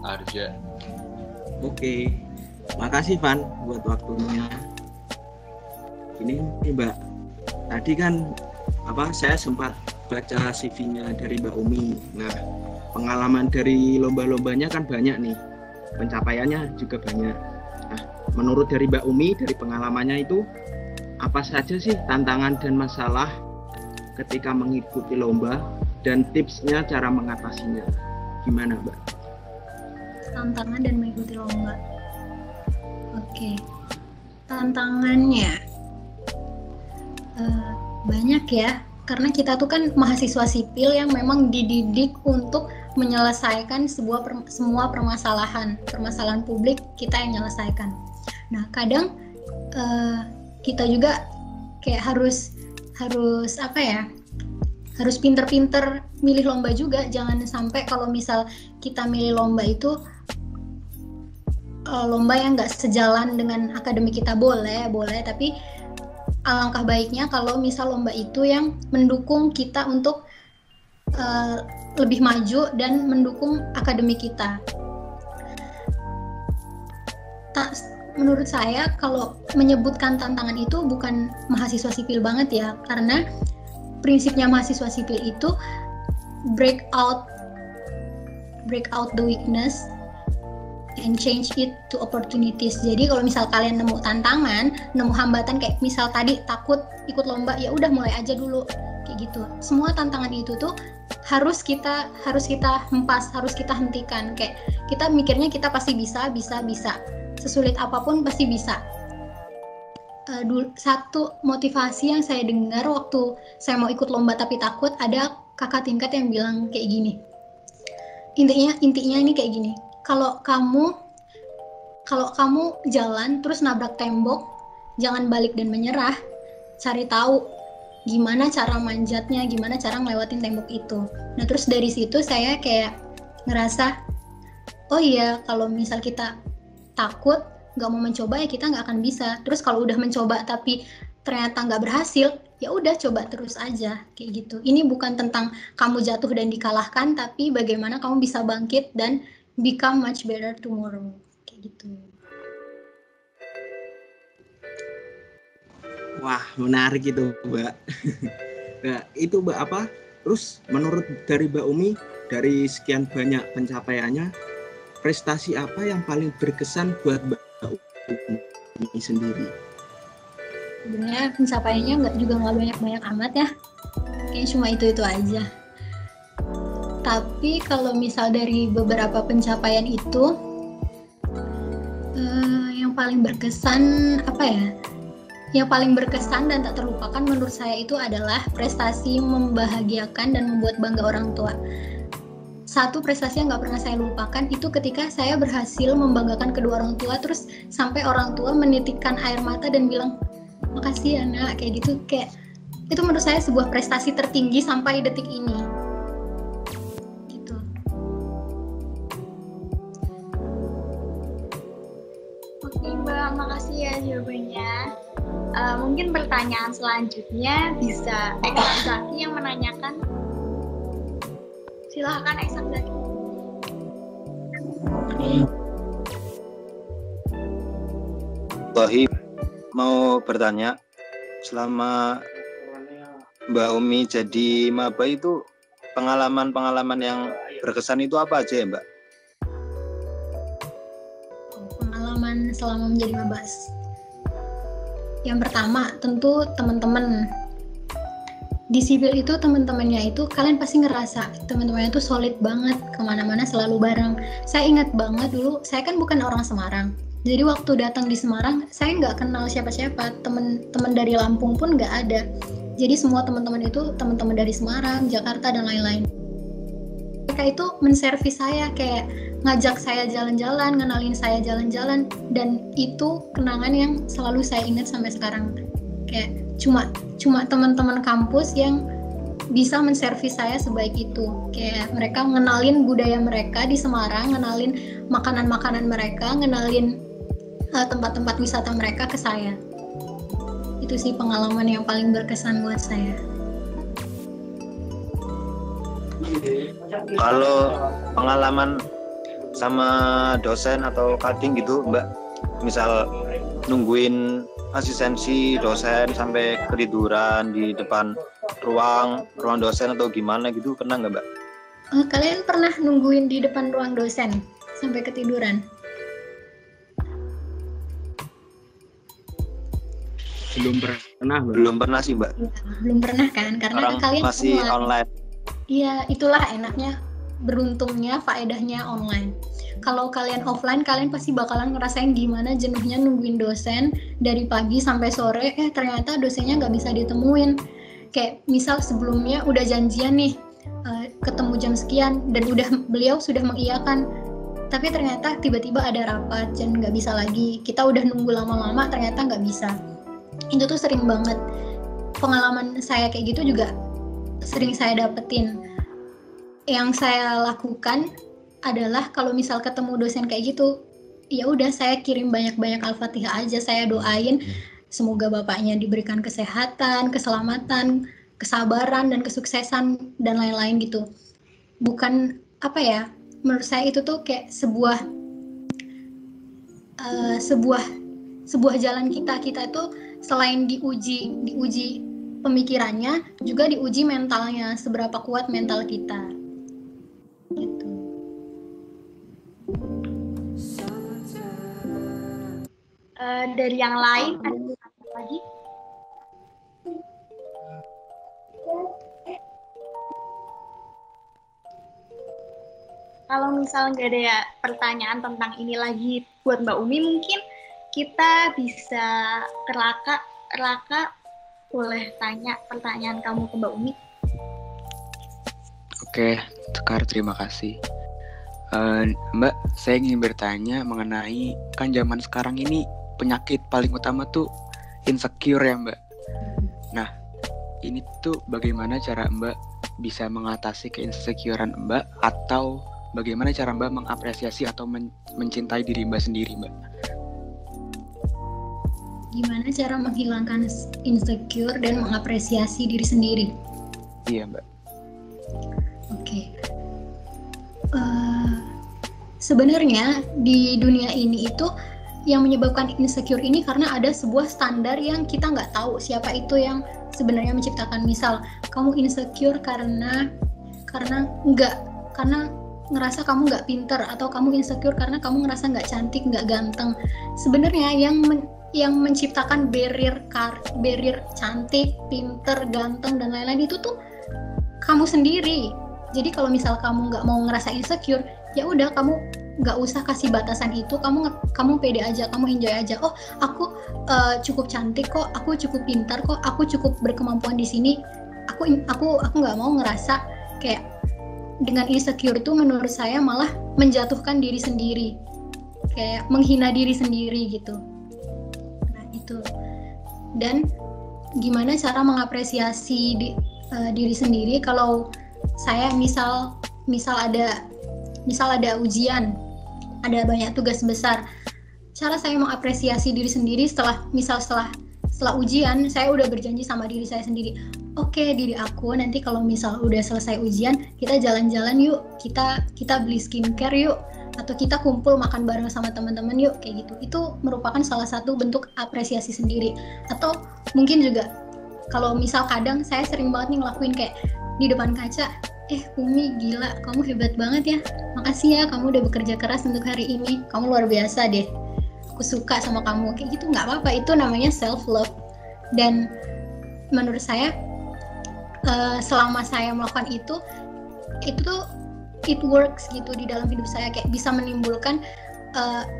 Arja. Oke, makasih Van buat waktunya. Ini Mbak, tadi kan saya sempat baca CV-nya dari Mbak Umi. Nah, pengalaman dari lomba-lombanya kan banyak nih, pencapaiannya juga banyak. Nah, menurut dari Mbak Umi, dari pengalamannya itu apa saja sih tantangan dan masalah ketika mengikuti lomba dan tipsnya cara mengatasinya? Gimana Mbak? Tantangan dan mengikuti lomba. Oke. Tantangannya banyak ya, karena kita tuh kan mahasiswa sipil yang memang dididik untuk menyelesaikan semua permasalahan publik kita yang menyelesaikan. Nah, kadang kita juga kayak harus pinter-pinter milih lomba juga. Jangan sampai kalau misal kita milih lomba itu lomba yang nggak sejalan dengan akademik kita, boleh, tapi alangkah baiknya kalau misal lomba itu yang mendukung kita untuk lebih maju dan mendukung akademik kita. Menurut saya kalau menyebutkan tantangan itu bukan mahasiswa sipil banget ya, karena prinsipnya mahasiswa sipil itu break out the weakness and change it to opportunities. Jadi kalau misal kalian nemu tantangan, nemu hambatan kayak misal tadi takut ikut lomba, ya udah mulai aja dulu kayak gitu. Semua tantangan itu tuh harus kita hempas, harus kita hentikan. Kayak kita mikirnya kita pasti bisa. Sesulit apapun pasti bisa. Satu motivasi yang saya dengar waktu saya mau ikut lomba tapi takut, ada kakak tingkat yang bilang kayak gini. Intinya ini kayak gini. Kalau kamu jalan terus nabrak tembok, jangan balik dan menyerah. Cari tahu gimana cara manjatnya, gimana cara ngelewatin tembok itu. Nah, terus dari situ saya kayak ngerasa, oh iya, kalau misal kita takut, nggak mau mencoba, ya kita nggak akan bisa. Terus kalau udah mencoba tapi ternyata nggak berhasil, ya udah coba terus aja kayak gitu. Ini bukan tentang kamu jatuh dan dikalahkan, tapi bagaimana kamu bisa bangkit dan become much better tomorrow kayak gitu. Wah, menarik itu Mbak. Nah, itu Mbak apa? Terus menurut dari Mbak Umi, dari sekian banyak pencapaiannya, prestasi apa yang paling berkesan buat Mbak Umi sendiri? Sebenarnya pencapaiannya nggak banyak amat ya. Kayaknya cuma itu aja. Tapi kalau misal dari beberapa pencapaian itu, yang paling berkesan Yang paling berkesan dan tak terlupakan menurut saya itu adalah prestasi membahagiakan dan membuat bangga orang tua. Satu prestasi yang nggak pernah saya lupakan itu ketika saya berhasil membanggakan kedua orang tua, terus sampai orang tua menitikkan air mata dan bilang, makasih ya nak, kayak gitu. Kayak itu menurut saya sebuah prestasi tertinggi sampai detik ini. Gitu. Oke Mbak, makasih ya jawabannya. Mungkin pertanyaan selanjutnya bisa Eksak Zaki yang menanyakan. Silahkan Eksak Zaki. Wahib mau bertanya, selama Mbak Umi jadi maba itu pengalaman-pengalaman yang berkesan itu apa aja ya Mbak? Pengalaman selama menjadi maba. Yang pertama tentu teman-teman di sipil itu, teman-temannya itu kalian pasti ngerasa teman-temannya itu solid banget, kemana-mana selalu bareng. Saya ingat banget dulu, saya kan bukan orang Semarang, jadi waktu datang di Semarang saya nggak kenal siapa-siapa, teman-teman dari Lampung pun nggak ada. Jadi semua teman-teman itu teman-teman dari Semarang, Jakarta dan lain-lain. Mereka itu menservis saya, kayak ngajak saya jalan-jalan, ngenalin saya jalan-jalan, dan itu kenangan yang selalu saya ingat sampai sekarang. Kayak cuma teman-teman kampus yang bisa menservis saya sebaik itu. Kayak mereka ngenalin budaya mereka di Semarang, ngenalin makanan-makanan mereka, ngenalin tempat-tempat wisata mereka ke saya. Itu sih pengalaman yang paling berkesan buat saya. Kalau pengalaman sama dosen atau kading gitu Mbak, misal nungguin asistensi dosen sampai ketiduran di depan ruang dosen atau gimana gitu, pernah nggak Mbak? Kalian pernah nungguin di depan ruang dosen sampai ketiduran? Belum pernah sih Mbak. Ya, belum pernah kan, karena orang kalian masih online. Iya, itulah enaknya, beruntungnya, faedahnya online. Kalau kalian offline, kalian pasti bakalan ngerasain gimana jenuhnya nungguin dosen dari pagi sampai sore, ternyata dosennya nggak bisa ditemuin. Kayak misal sebelumnya udah janjian nih, ketemu jam sekian, dan beliau sudah mengiyakan, tapi ternyata tiba-tiba ada rapat dan nggak bisa lagi. Kita udah nunggu lama-lama, ternyata nggak bisa. Itu tuh sering banget. Pengalaman saya kayak gitu juga sering saya dapetin. Yang saya lakukan adalah kalau misal ketemu dosen kayak gitu, ya udah saya kirim banyak-banyak Al-Fatihah aja, saya doain semoga bapaknya diberikan kesehatan, keselamatan, kesabaran dan kesuksesan dan lain-lain gitu. Bukan apa ya, menurut saya itu tuh kayak sebuah jalan kita itu selain diuji pemikirannya, juga diuji mentalnya, seberapa kuat mental kita. Gitu. Dari yang lain ada satu lagi? Kalau misal nggak ada pertanyaan tentang ini lagi buat Mbak Umi, mungkin kita bisa ke Raka, boleh tanya pertanyaan kamu ke Mbak Umi? Oke, Sekar, terima kasih. Mbak, saya ingin bertanya mengenai, kan zaman sekarang ini penyakit paling utama tuh insecure ya Mbak. Nah, ini tuh bagaimana cara Mbak bisa mengatasi keinsecurean Mbak, atau bagaimana cara Mbak mengapresiasi atau mencintai diri Mbak sendiri Mbak? Gimana cara menghilangkan insecure dan mengapresiasi diri sendiri? Iya Mbak. Oke. Sebenarnya di dunia ini itu yang menyebabkan insecure ini karena ada sebuah standar yang kita nggak tahu siapa itu yang sebenarnya menciptakan. Misal kamu insecure karena ngerasa kamu nggak pinter, atau kamu insecure karena kamu ngerasa nggak cantik, nggak ganteng. Sebenarnya yang menciptakan barrier cantik, pinter, ganteng dan lain-lain itu tuh kamu sendiri. Jadi kalau misal kamu nggak mau ngerasa insecure, ya udah kamu nggak usah kasih batasan itu, kamu pede aja, kamu enjoy aja. Oh, aku cukup cantik kok, aku cukup pintar kok, aku cukup berkemampuan di sini. Aku nggak mau ngerasa kayak dengan insecure itu menurut saya malah menjatuhkan diri sendiri, kayak menghina diri sendiri gitu. Nah itu. Dan gimana cara mengapresiasi diri sendiri? Kalau saya misal ada ujian, ada banyak tugas besar, cara saya mengapresiasi diri sendiri setelah ujian, saya udah berjanji sama diri saya sendiri, oke, diri aku nanti kalau misal udah selesai ujian, kita jalan-jalan yuk, kita beli skincare yuk, atau kita kumpul makan bareng sama teman-teman yuk, kayak gitu. Itu merupakan salah satu bentuk apresiasi sendiri. Atau mungkin juga kalau misal kadang saya sering banget nih ngelakuin kayak di depan kaca, Umi gila, kamu hebat banget ya, makasih ya kamu udah bekerja keras untuk hari ini, kamu luar biasa deh, aku suka sama kamu, kayak gitu. Nggak apa-apa, itu namanya self love. Dan menurut saya selama saya melakukan itu tuh it works gitu di dalam hidup saya, kayak bisa menimbulkan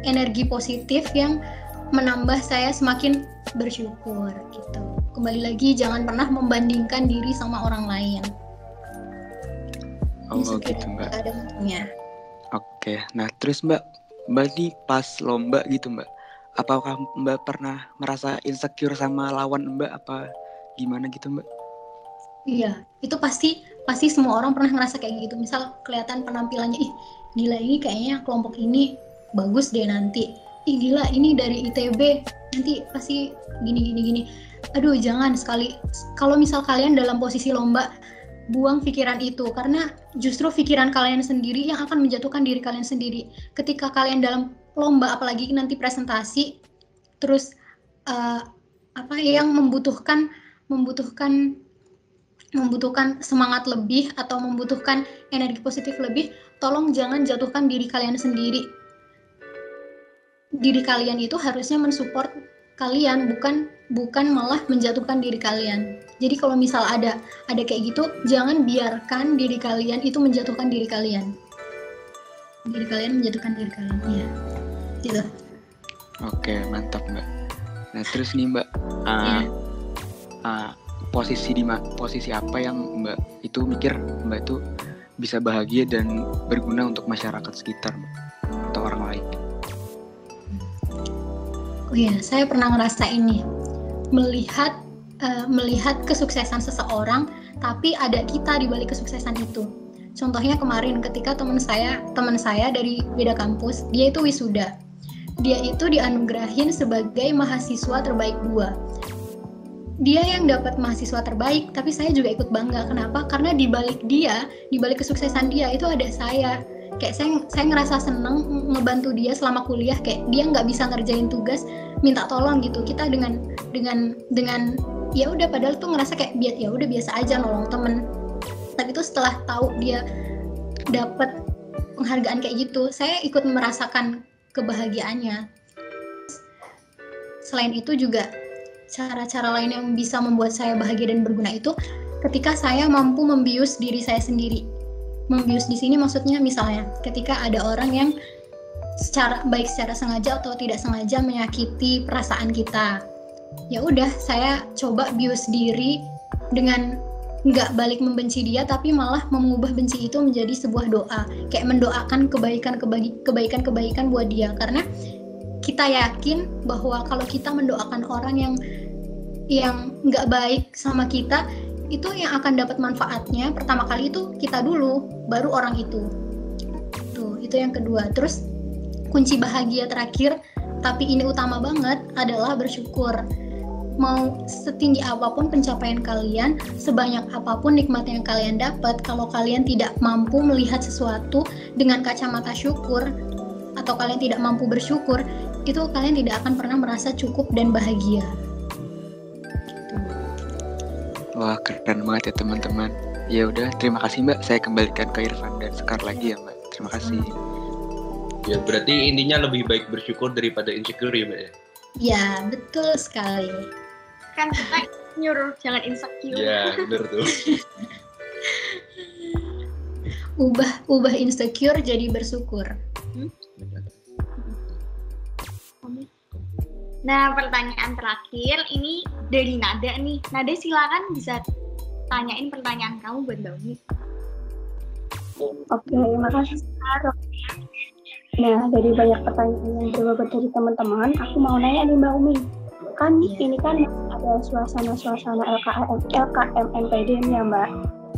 energi positif yang menambah saya semakin bersyukur gitu. Kembali lagi, jangan pernah membandingkan diri sama orang lain. Oh gitu Mbak. Ada untungnya. Oke, nah terus Mbak di pas lomba gitu Mbak, apakah Mbak pernah merasa insecure sama lawan Mbak apa gimana gitu Mbak? Iya, itu pasti semua orang pernah ngerasa kayak gitu. Misal kelihatan penampilannya, gila ini kayaknya kelompok ini bagus deh nanti. Gila ini dari ITB, nanti pasti gini. Aduh, jangan sekali. Kalau misal kalian dalam posisi lomba, buang pikiran itu, karena justru pikiran kalian sendiri yang akan menjatuhkan diri kalian sendiri. Ketika kalian dalam lomba, apalagi nanti presentasi, terus yang membutuhkan semangat lebih atau membutuhkan energi positif lebih, tolong jangan jatuhkan diri kalian sendiri. Diri kalian itu harusnya mensupport kalian, bukan malah menjatuhkan diri kalian. Jadi kalau misal ada kayak gitu, jangan biarkan diri kalian itu menjatuhkan diri kalian. Diri kalian menjatuhkan diri kalian, ya. Gitu. Oke, mantap Mbak. Nah terus nih Mbak, posisi apa yang Mbak itu mikir Mbak itu bisa bahagia dan berguna untuk masyarakat sekitar Mbak, atau orang lain? Oh iya, saya pernah ngerasain nih, melihat kesuksesan seseorang, tapi ada kita di balik kesuksesan itu. Contohnya kemarin ketika teman saya dari beda kampus, dia itu wisuda. Dia itu dianugerahin sebagai mahasiswa terbaik 2. Dia yang dapat mahasiswa terbaik, tapi saya juga ikut bangga. Kenapa? Karena di balik kesuksesan dia itu ada saya. Kayak saya ngerasa seneng ngebantu dia selama kuliah, kayak dia nggak bisa ngerjain tugas, minta tolong gitu. Kita dengan ya udah, padahal tuh ngerasa kayak ya udah biasa aja nolong temen. Tapi itu setelah tahu dia dapat penghargaan kayak gitu, saya ikut merasakan kebahagiaannya. Selain itu juga cara-cara lain yang bisa membuat saya bahagia dan berguna itu ketika saya mampu membius diri saya sendiri. Membius di sini maksudnya misalnya ketika ada orang yang baik secara sengaja atau tidak sengaja menyakiti perasaan kita. Ya udah, saya coba bius diri dengan nggak balik membenci dia, tapi malah mengubah benci itu menjadi sebuah doa. Kayak mendoakan kebaikan buat dia. Karena kita yakin bahwa kalau kita mendoakan orang yang nggak baik sama kita, itu yang akan dapat manfaatnya pertama kali itu kita dulu, baru orang itu. Tuh, itu yang kedua. Terus kunci bahagia terakhir, tapi ini utama banget, adalah bersyukur. Mau setinggi apapun pencapaian kalian, sebanyak apapun nikmat yang kalian dapat, kalau kalian tidak mampu melihat sesuatu dengan kacamata syukur, atau kalian tidak mampu bersyukur, itu kalian tidak akan pernah merasa cukup dan bahagia. Wah, keren banget ya teman-teman. Ya udah, terima kasih Mbak. Saya kembalikan ke Irfan dan Sekar lagi ya Mbak. Terima kasih. Ya berarti intinya lebih baik bersyukur daripada insecure ya Mbak ya? Ya, betul sekali. Kan kita nyuruh jangan insecure. Ya, benar tuh. Ubah insecure jadi bersyukur. Nah, pertanyaan terakhir ini dari Nada nih. Nada silakan bisa tanyain pertanyaan kamu buat Mbak Umi. Oke, makasih Sarah. Nah, dari banyak pertanyaan yang berbobot dari teman-teman, aku mau nanya nih Mbak Umi. Kan ini kan ada suasana-suasana LKM NPD nih ya Mbak.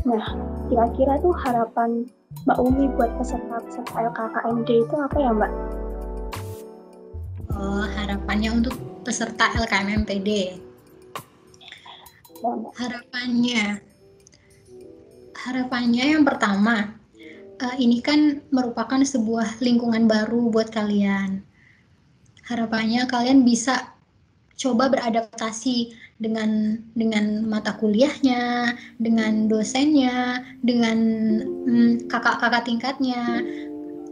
Nah, kira-kira tuh harapan Mbak Umi buat peserta-peserta LKKMD itu apa ya Mbak? Oh, harapannya untuk peserta LKM MPD. Harapannya yang pertama, ini kan merupakan sebuah lingkungan baru buat kalian. Harapannya kalian bisa coba beradaptasi dengan mata kuliahnya, dengan dosennya, dengan kakak-kakak tingkatnya.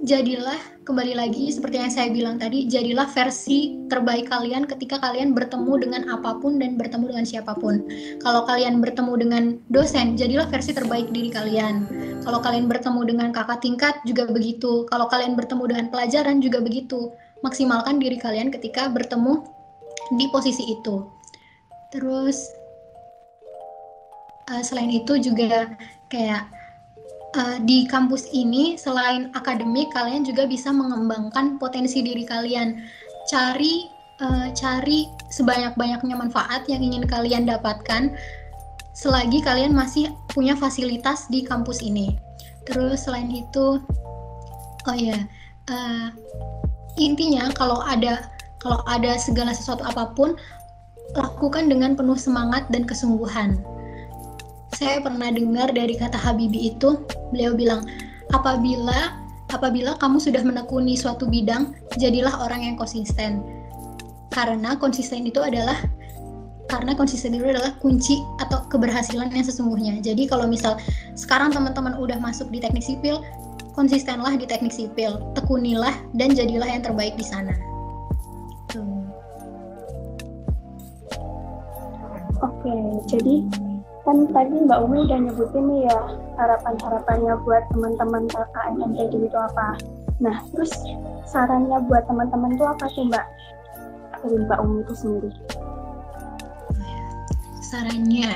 Jadilah, kembali lagi seperti yang saya bilang tadi, jadilah versi terbaik kalian ketika kalian bertemu dengan apapun dan bertemu dengan siapapun. Kalau kalian bertemu dengan dosen, jadilah versi terbaik diri kalian. Kalau kalian bertemu dengan kakak tingkat juga begitu. Kalau kalian bertemu dengan pelajaran juga begitu. Maksimalkan diri kalian ketika bertemu di posisi itu. Terus selain itu juga kayak di kampus ini selain akademik, kalian juga bisa mengembangkan potensi diri kalian. Cari sebanyak-banyaknya manfaat yang ingin kalian dapatkan selagi kalian masih punya fasilitas di kampus ini. Terus selain itu, intinya kalau ada segala sesuatu apapun, lakukan dengan penuh semangat dan kesungguhan. Saya pernah dengar dari kata Habibie itu, beliau bilang, apabila kamu sudah menekuni suatu bidang, jadilah orang yang konsisten. Karena konsisten itu adalah kunci atau keberhasilan yang sesungguhnya. Jadi kalau misal sekarang teman-teman udah masuk di teknik sipil, konsistenlah di teknik sipil, tekunilah dan jadilah yang terbaik di sana. Oke, jadi kan tadi Mbak Umi udah nyebutin nih ya harapan-harapannya buat teman-teman KKN MPD itu apa. Nah, terus sarannya buat teman-teman itu apa sih Mbak? Dari Mbak Umi itu sendiri. Sarannya,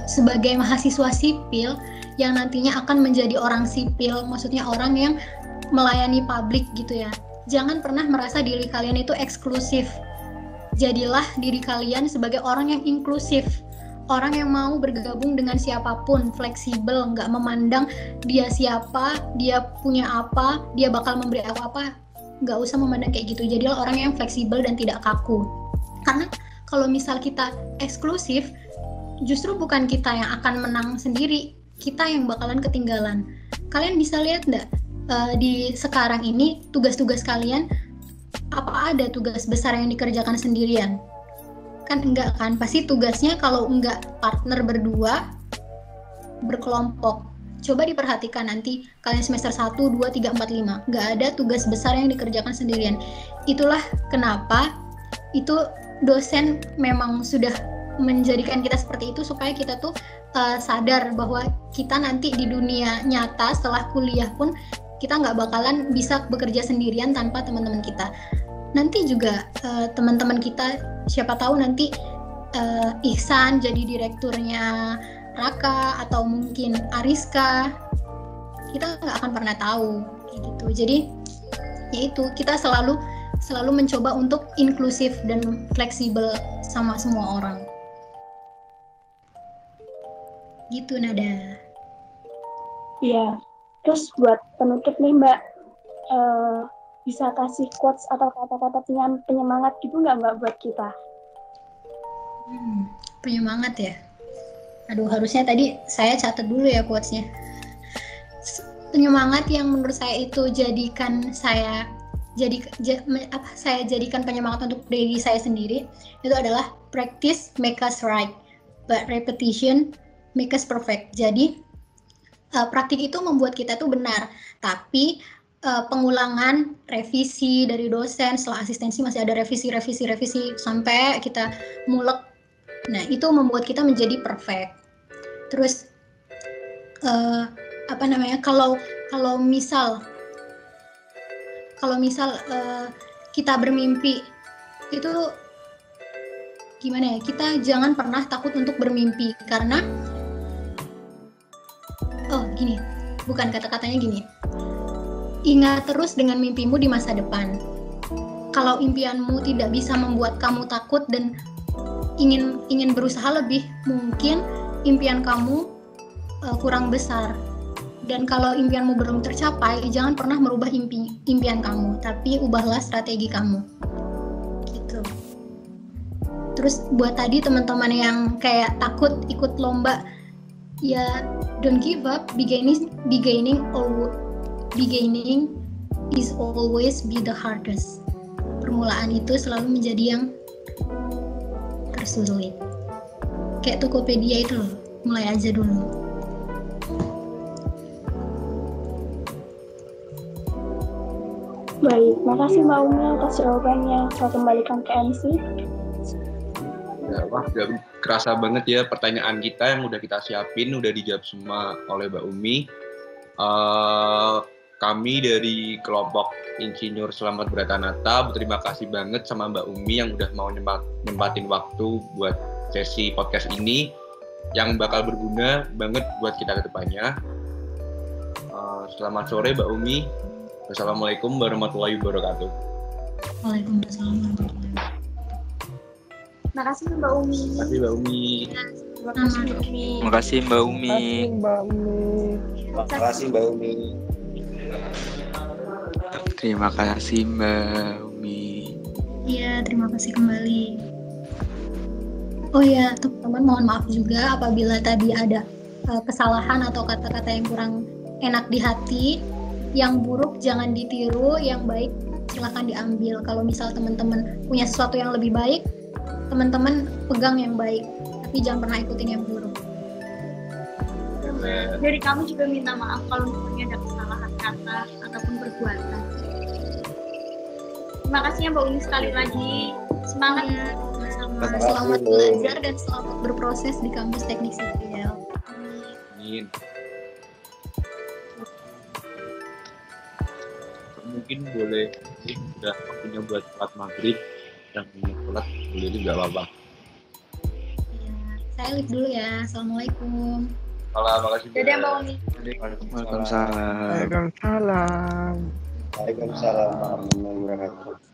sebagai mahasiswa sipil yang nantinya akan menjadi orang sipil, maksudnya orang yang melayani publik gitu ya. Jangan pernah merasa diri kalian itu eksklusif. Jadilah diri kalian sebagai orang yang inklusif, orang yang mau bergabung dengan siapapun, fleksibel, nggak memandang dia siapa, dia punya apa, dia bakal memberi apa, nggak usah memandang kayak gitu. Jadilah orang yang fleksibel dan tidak kaku. Karena kalau misal kita eksklusif, justru bukan kita yang akan menang sendiri, kita yang bakalan ketinggalan. Kalian bisa lihat nggak di sekarang ini tugas-tugas kalian, apa ada tugas besar yang dikerjakan sendirian? Kan enggak kan? Pasti tugasnya kalau enggak partner berdua, berkelompok. Coba diperhatikan nanti kalian semester 1, 2, 3, 4, 5. Enggak ada tugas besar yang dikerjakan sendirian. Itulah kenapa itu dosen memang sudah menjadikan kita seperti itu supaya kita tuh sadar bahwa kita nanti di dunia nyata setelah kuliah pun kita nggak bakalan bisa bekerja sendirian tanpa teman-teman kita. Nanti juga teman-teman kita, siapa tahu nanti Ihsan jadi direkturnya Raka atau mungkin Ariska, kita nggak akan pernah tahu kayak gitu. Jadi yaitu kita selalu mencoba untuk inklusif dan fleksibel sama semua orang. Gitu Nada. Iya. Terus buat penutup nih Mbak, bisa kasih quotes atau kata-kata penyemangat gitu nggak Mbak buat kita? Penyemangat ya? Aduh, harusnya tadi saya catat dulu ya quotes-nya. Penyemangat yang menurut saya itu saya jadikan penyemangat untuk diri saya sendiri, itu adalah practice make us right, but repetition make us perfect. Jadi praktik itu membuat kita tuh benar, tapi pengulangan, revisi dari dosen, setelah asistensi masih ada revisi sampai kita mulek. Nah, itu membuat kita menjadi perfect. Terus kalau misal kita bermimpi itu gimana ya? Kita jangan pernah takut untuk bermimpi karena kata-katanya gini. Ingat terus dengan mimpimu di masa depan. Kalau impianmu tidak bisa membuat kamu takut dan ingin berusaha lebih, mungkin impian kamu kurang besar. Dan kalau impianmu belum tercapai, jangan pernah merubah impian kamu, tapi ubahlah strategi kamu. Gitu. Terus buat tadi teman-teman yang kayak takut ikut lomba, ya don't give up. Beginning is always be the hardest. Permulaan itu selalu menjadi yang tersulit. Kayak Tokopedia itu loh, mulai aja dulu. Baik, makasih Mbak Umi atas jawabannya. Saya kembalikan ke MC. Ya, wah, udah kerasa banget ya pertanyaan kita yang udah kita siapin, udah dijawab semua oleh Mbak Umi. Kami dari kelompok Insinyur Selamat Bratanata berterima kasih banget sama Mbak Umi yang udah mau nyempatin waktu buat sesi podcast ini yang bakal berguna banget buat kita ke depannya. Selamat sore Mbak Umi. Wassalamualaikum warahmatullahi wabarakatuh. Waalaikumsalam warahmatullahi wabarakatuh. Makasih Mbak Umi. Terima kasih Mbak Umi. Terima kasih Mbak Umi. Terima kasih Mbak Umi. Terima kasih Mbak Umi. Terima kasih Mbak Umi. Iya, terima kasih kembali. Oh ya, teman-teman mohon maaf juga apabila tadi ada kesalahan atau kata-kata yang kurang enak di hati. Yang buruk jangan ditiru, yang baik silahkan diambil. Kalau misal teman-teman punya sesuatu yang lebih baik, teman-teman pegang yang baik, tapi jangan pernah ikutin yang buruk. Dari kami juga minta maaf kalau misalnya ada kesalahan kata ataupun perbuatan. Terima kasih ya Mbak Umi sekali lagi. Semangat ya. Selamat belajar dan selamat berproses di kampus Teknik Sipil. Amin. Mungkin boleh udah waktunya buat sholat maghrib, yang ingin sholat boleh juga apa-apa. Ya, saya live dulu ya. Assalamualaikum. Terima kasih. Dadah Mbak Umi. Waalaikumsalam. Waalaikumsalam. Waalaikumsalam warahmatullahi wabarakatuh.